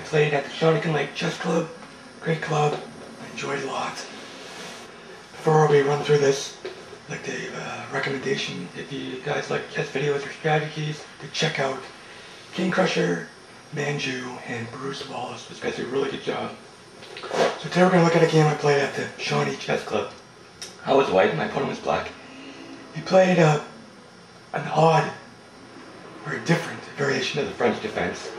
played at the Shawnigan Lake Chess Club. Great club. I enjoyed it a lot. Before we run through this, I'd like to give a recommendation if you guys like chess videos or strategies to check out King Crusher, Manju, and Bruce Wallace. Those guys do a really good job. So today we're going to look at a game I played at the Shawnee Chess Club. I was white and my opponent was black. He played an odd, very different variation of the French defense.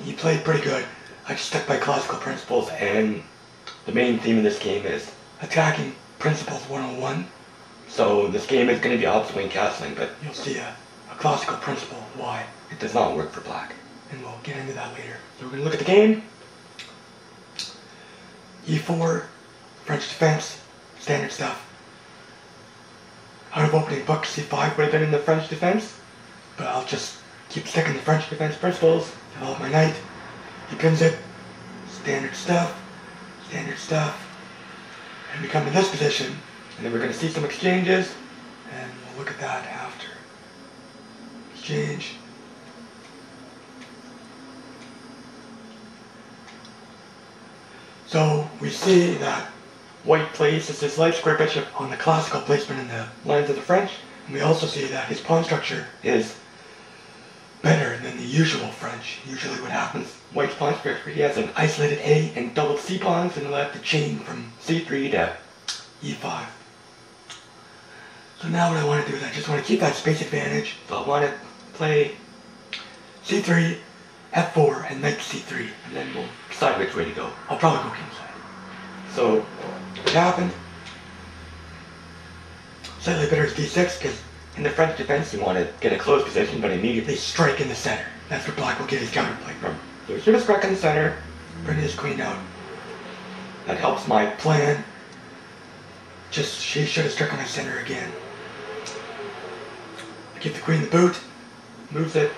He played pretty good. I just stuck by classical principles, and the main theme of this game is attacking principles 101. So this game is going to be obviously castling, but you'll see a classical principle why it does not work for black. And we'll get into that later. So we're going to look at the game. E4, French defense, standard stuff. Out of opening book, C5 would have been in the French defense, but I'll just keep sticking to French defense principles. Develop my knight. He pins it. Standard stuff. Standard stuff. And we come to this position, and then we're going to see some exchanges, and we'll look at that after. Exchange. So we see that white places his light square bishop on the classical placement in the lines of the French, and we also see that his pawn structure is better than the usual French. Usually what happens, white's pawn structure, he has an isolated A and doubled C pawns, and he'll have to chain from C3 to E5. So now what I want to do is I just want to keep that space advantage. So I want to play C3, F4, and knight C3, and then we'll decide which way to go. I'll probably go kingside. So what happened? Slightly better is D6, because in the French defense you want to get a closed position, but immediately strike in the center. That's where black will get his counterplay from. So he should have struck in the center, bring his queen out. That helps my plan. Just, she should have struck in my center again. I give the queen the boot, moves it.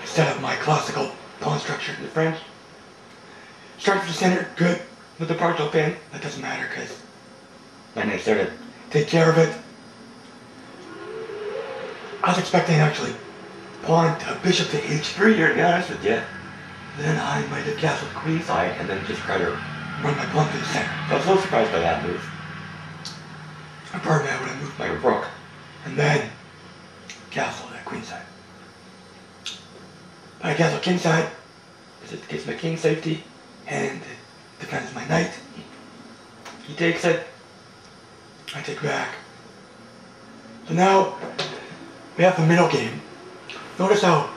I set up my classical pawn structure in the French. Strike to the center, good. With the partial pin, that doesn't matter because my knight's there to take care of it. I was expecting actually pawn to bishop to h3 here, to be honest with you. Then I might have castled queenside and then just try to run my pawn to the center. So I was a little surprised by that move. And part of that would have moved my rook and then castled at queenside. But I castle kingside because it gives my king safety and it defends my knight. He takes it. I take back. So now we have the middle game. Notice how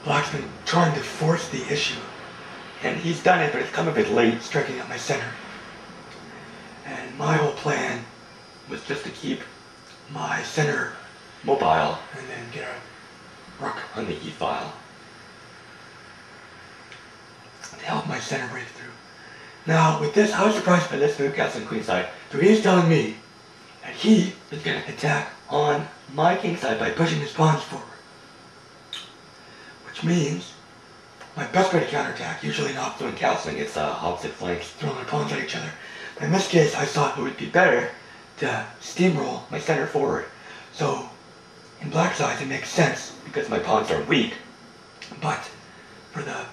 black's been trying to force the issue. And he's done it, but it's come a bit late, striking at my center. And my whole plan was just to keep my center mobile and then get a rook on the E file to help my center break through. Now with this, I was surprised by this move, castling queenside. So he's telling me that he is going to attack on my king side by pushing his pawns forward. Which means my best way to counterattack, usually not doing castling, it's opposite flanks, throwing their pawns at each other. But in this case, I thought it would be better to steamroll my center forward. So in black's eyes, it makes sense because my pawns are weak. But for the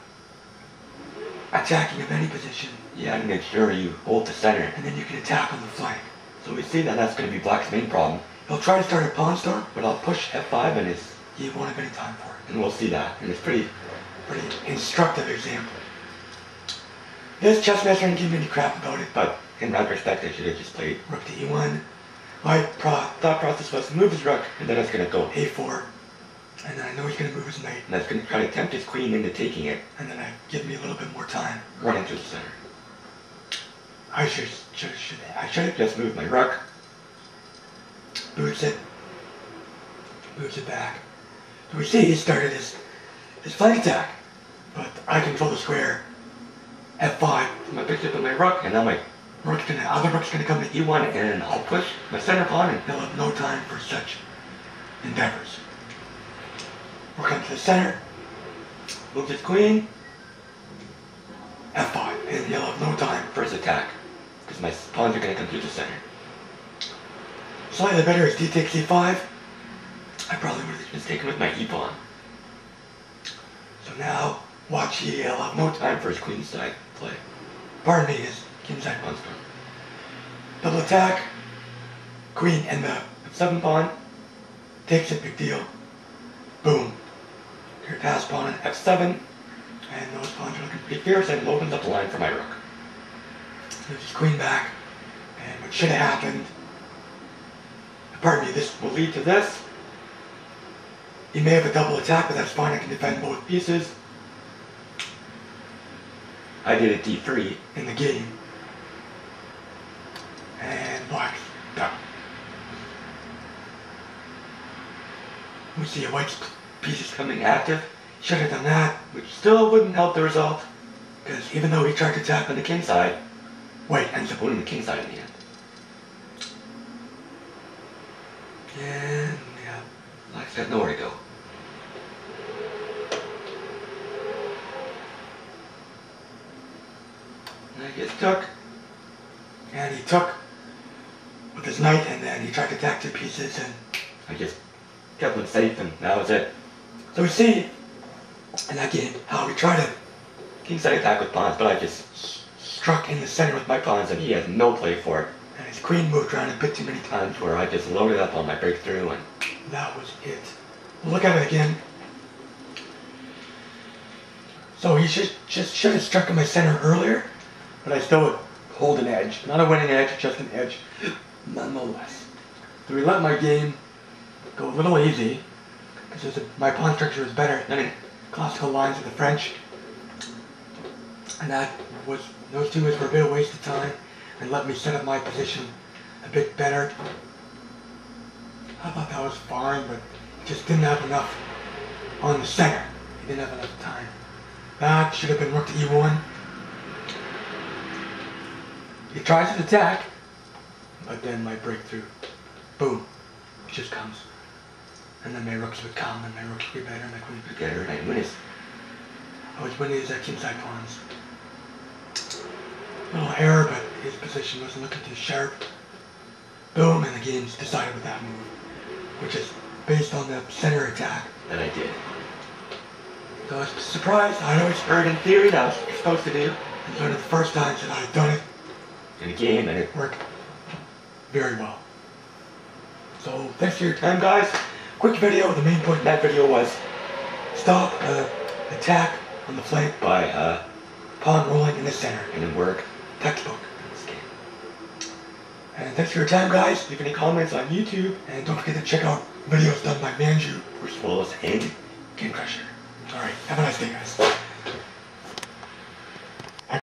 attacking of any position, you have to make sure you hold the center, and then you can attack on the flank. So we see that that's going to be black's main problem. He'll try to start a pawn storm, but I'll push F5 and he won't have any time for it. And we'll see that. And it's pretty instructive example. This chess master didn't give me any crap about it, but in retrospect I should have just played rook to E1. My thought process was to move his rook, and then I was going to go A4. And then I know he's going to move his knight, and that's going to try to tempt his queen into taking it, and then give me a little bit more time running through the center. I should have just moved my rook, boots it back. So we see he started his flank attack, but I control the square, F5, my bishop and my rook, and now my other rook's going to come to E1, and I'll push my center pawn, and he'll have no time for such endeavors. We'll come to the center, move his queen, F5, and he'll have no time for his attack, because my pawns are going to come through the center. Slightly better is D takes E5. I probably would have just taken with my E pawn. watch he'll have no time for his queenside play. Pardon me, his kingside pawn storm. Double attack, queen and the f7 pawn, takes it, big deal. Boom. Your pass pawn on f7, and those pawns are looking pretty fierce, and it opens up the line for my rook. There's his queen back, and what should have happened, pardon me, this will lead to this. He may have a double attack, but that's fine, I can defend both pieces. I did a d3 in the game. And black done. We see a white's piece is coming active. Should have done that, which still wouldn't help the result. Because even though he tried to attack on the king side, white ends up winning the king side in the end. And yeah, black's got nowhere to go. And I just took, and he took with his knight, and then he tried to attack 2 pieces, and I just kept him safe, and that was it. So we see in that game how we tried to kingside attack with pawns, but I just struck in the center with my pawns, and he has no play for it. And his queen moved around a bit too many times where I just loaded up on my breakthrough, and that was it. We'll look at it again. So he should have struck in my center earlier, but I still would hold an edge. Not a winning edge, just an edge, nonetheless. So we let my game go a little easy, because my pawn structure was better than in classical lines of the French. And those 2 moves were a bit of a waste of time, and let me set up my position a bit better. I thought that was fine, but he just didn't have enough on the center. He didn't have enough time. That should have been rook to e1. He tries to attack, but then my breakthrough, boom, it just comes. And then my rooks would come, and my rooks would be better, and my queen would be better, and I was winning his kingside pawns. A little error, but his position wasn't looking too sharp. Boom, and the game's decided with that move, which is based on the center attack that I did. So I was surprised. I always heard in theory that I was supposed to do, and learned the first time that I had done it in a game, and it worked very well. So thanks for your time, guys. Quick video. The main point of that video was stop attack on the flank by pawn rolling in the center, and it worked. Textbook in this game. And thanks for your time, guys. Leave any comments on YouTube, and don't forget to check out videos done by Manju, Bruce Willis, and Game Crusher. Alright, have a nice day, guys.